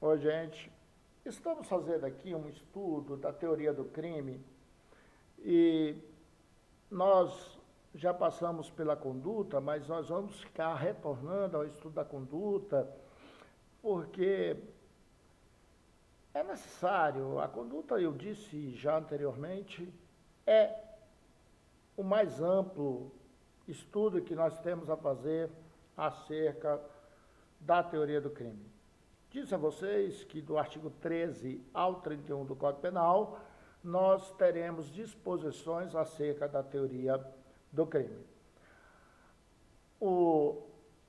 Oi, gente. Estamos fazendo aqui um estudo da teoria do crime e nós já passamos pela conduta, mas nós vamos ficar retornando ao estudo da conduta porque é necessário. A conduta, eu disse já anteriormente, é o mais amplo estudo que nós temos a fazer acerca da teoria do crime. Disse a vocês que do artigo 13 ao 31 do Código Penal, nós teremos disposições acerca da teoria do crime. O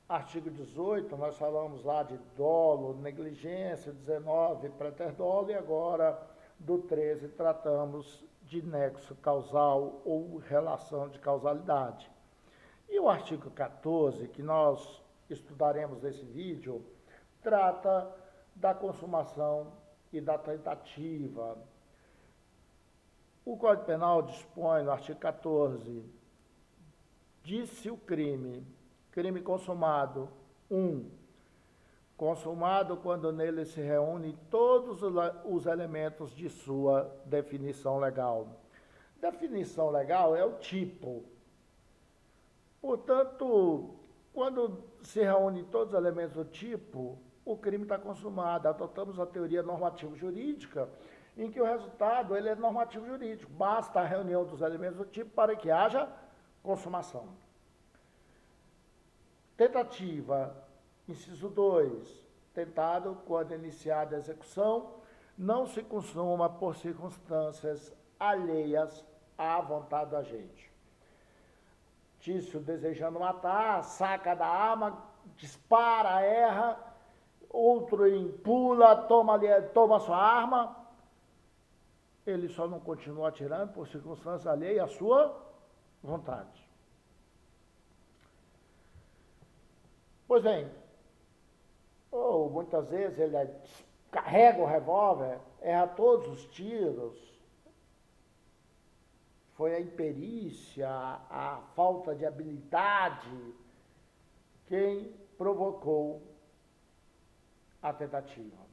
artigo 18, nós falamos lá de dolo, negligência, 19, preterdolo, e agora do 13 tratamos de nexo causal ou relação de causalidade. E o artigo 14, que nós estudaremos nesse vídeo, trata da consumação e da tentativa. O Código Penal dispõe, no artigo 14, disse o crime consumado, 1. Consumado quando nele se reúnem todos os elementos de sua definição legal. Definição legal é o tipo. Portanto, quando se reúnem todos os elementos do tipo, o crime está consumado. Adotamos a teoria normativo-jurídica, em que o resultado ele é normativo-jurídico. Basta a reunião dos elementos do tipo para que haja consumação. Tentativa, inciso 2. Tentado, quando iniciada a execução, não se consuma por circunstâncias alheias à vontade do agente. Tício desejando matar, saca da arma, dispara, erra, outro pula, toma sua arma, ele só não continua atirando por circunstâncias alheias à sua vontade. Pois bem, ou muitas vezes ele carrega o revólver, erra todos os tiros. Foi a imperícia, a falta de habilidade quem provocou a tentativa.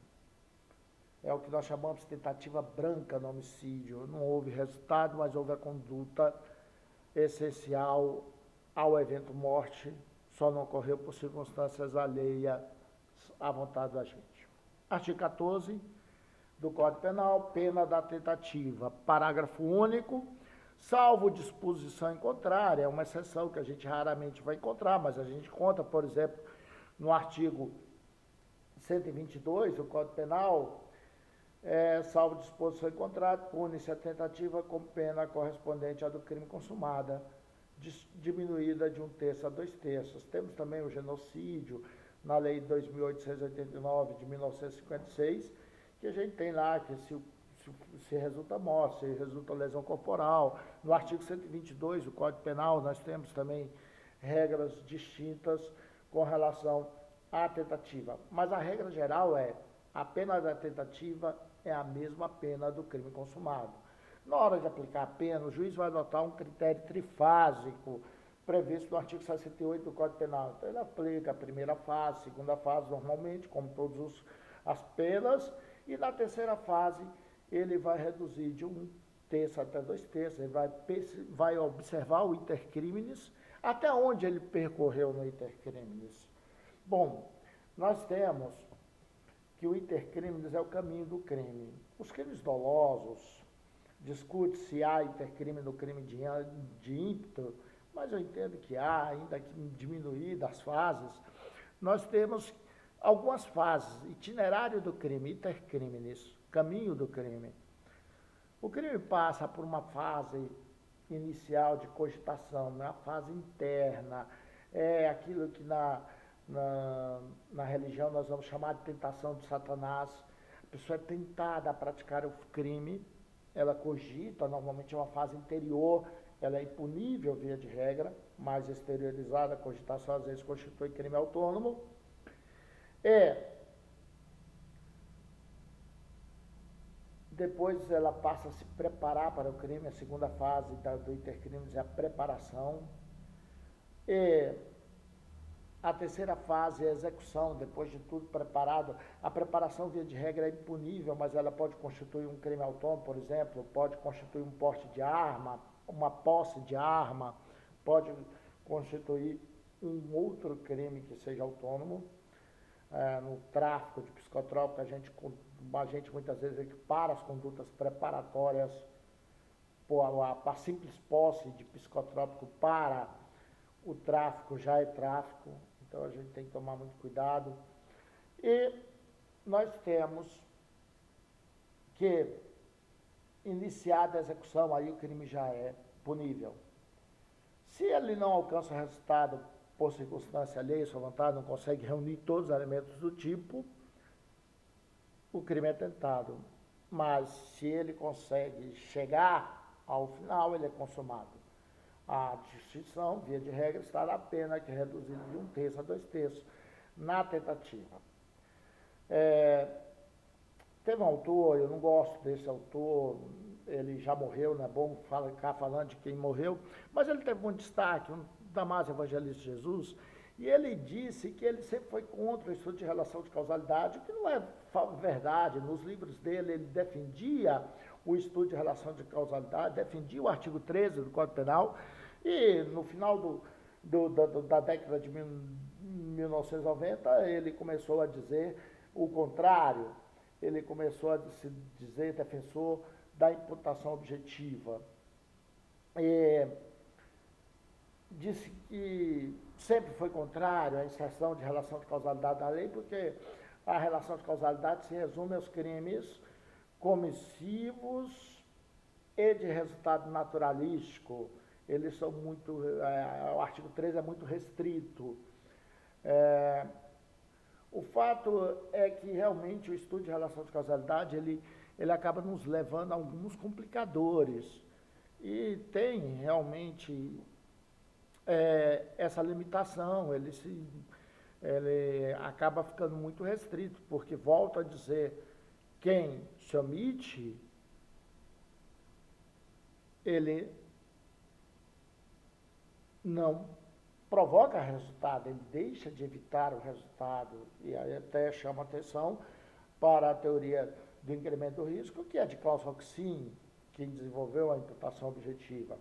É o que nós chamamos de tentativa branca no homicídio. Não houve resultado, mas houve a conduta essencial ao evento morte, só não ocorreu por circunstâncias alheias à vontade da gente. Artigo 14 do Código Penal, pena da tentativa. Parágrafo único. Salvo disposição em contrária, é uma exceção que a gente raramente vai encontrar, mas a gente conta, por exemplo, no artigo 122 do Código Penal, salvo disposição em contrária, pune-se a tentativa com pena correspondente à do crime consumada, diminuída de 1/3 a 2/3. Temos também o genocídio, na Lei 2.889 de 1956, que a gente tem lá que se resulta morte, se resulta lesão corporal. No artigo 122 do Código Penal, nós temos também regras distintas com relação à tentativa. Mas a regra geral é, a pena da tentativa é a mesma pena do crime consumado. Na hora de aplicar a pena, o juiz vai adotar um critério trifásico, previsto no artigo 68 do Código Penal. Então, ele aplica a primeira fase, segunda fase, normalmente, como todas as penas, e na terceira fase, ele vai reduzir de 1/3 até 2/3, ele vai observar o intercrimes, até onde ele percorreu no intercrimes. Bom, nós temos que o intercrimes é o caminho do crime. Os crimes dolosos, discute se há intercrime no crime de ímpeto, mas eu entendo que há, ainda que diminuídas as fases. Nós temos algumas fases: itinerário do crime, intercrimes, caminho do crime. O crime passa por uma fase inicial de cogitação, uma fase interna, é aquilo que na religião nós vamos chamar de tentação de Satanás. A pessoa é tentada a praticar o crime, ela cogita, normalmente é uma fase interior, ela é impunível via de regra, mais exteriorizada, a cogitação às vezes constitui crime autônomo. Depois ela passa a se preparar para o crime, a segunda fase do intercrimes é a preparação. A terceira fase é a execução, depois de tudo preparado. A preparação, via de regra, é impunível, mas ela pode constituir um crime autônomo, por exemplo, pode constituir um porte de arma, uma posse de arma, pode constituir um outro crime que seja autônomo. No tráfico de psicotrópico, a gente muitas vezes equipara as condutas preparatórias a simples posse de psicotrópico para o tráfico já é tráfico, então a gente tem que tomar muito cuidado. E nós temos que, iniciada a execução, aí o crime já é punível. Se ele não alcança o resultado por circunstância alheia, sua vontade, não consegue reunir todos os elementos do tipo, o crime é tentado. Mas se ele consegue chegar ao final, ele é consumado. A distinção, via de regra, está na pena, que é reduzida de 1/3 a 2/3 na tentativa. Teve um autor, eu não gosto desse autor, ele já morreu, não é bom ficar falando de quem morreu, mas ele teve um destaque, um Damásio Evangelista de Jesus, e ele disse que ele sempre foi contra o estudo de relação de causalidade, o que não é verdade. Nos livros dele, ele defendia o estudo de relação de causalidade, defendia o artigo 13 do Código Penal, e no final da década de 1990, ele começou a dizer o contrário, ele começou a se dizer defensor da imputação objetiva. Disse que sempre foi contrário à inserção de relação de causalidade na lei, porque a relação de causalidade se resume aos crimes comissivos e de resultado naturalístico. Eles são muito, o artigo 13 é muito restrito. O fato é que realmente o estudo de relação de causalidade, ele acaba nos levando a alguns complicadores. E tem realmente essa limitação, ele acaba ficando muito restrito, porque, volto a dizer, quem se omite, ele não provoca resultado, ele deixa de evitar o resultado, e aí até chama atenção para a teoria do incremento do risco, que é de Klaus Roxin, que desenvolveu a imputação objetiva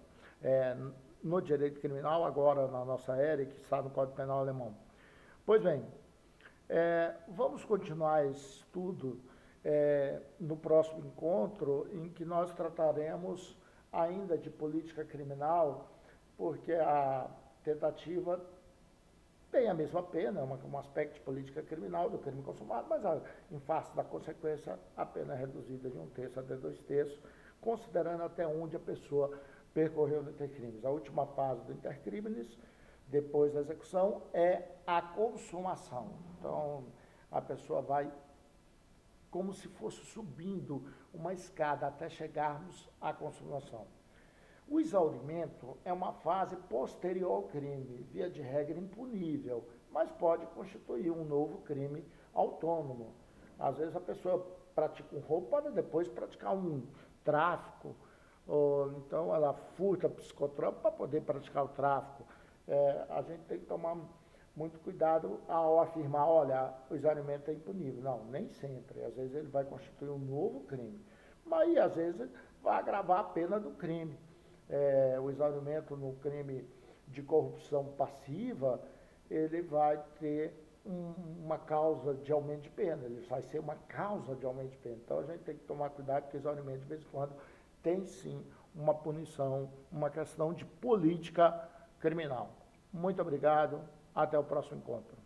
no direito criminal, agora na nossa era, que está no Código Penal alemão. Pois bem, vamos continuar esse estudo no próximo encontro, em que nós trataremos ainda de política criminal, porque a tentativa tem a mesma pena, um aspecto de política criminal do crime consumado, mas em face da consequência, a pena é reduzida de 1/3 até 2/3, considerando até onde a pessoa percorreu no intercrimes. A última fase do intercrimes, depois da execução, é a consumação. Então, a pessoa vai como se fosse subindo uma escada até chegarmos à consumação. O exaurimento é uma fase posterior ao crime, via de regra impunível, mas pode constituir um novo crime autônomo. Às vezes a pessoa pratica um roubo para depois praticar um tráfico, ou então ela furta psicotrópico para poder praticar o tráfico. A gente tem que tomar muito cuidado ao afirmar, olha, o exaurimento é impunível. Não, nem sempre. Às vezes ele vai constituir um novo crime, mas às vezes vai agravar a pena do crime. O exaurimento no crime de corrupção passiva, ele vai ter uma causa de aumento de pena, ele vai ser uma causa de aumento de pena. Então a gente tem que tomar cuidado, porque o exaurimento de vez em quando tem sim uma punição, uma questão de política criminal. Muito obrigado, até o próximo encontro.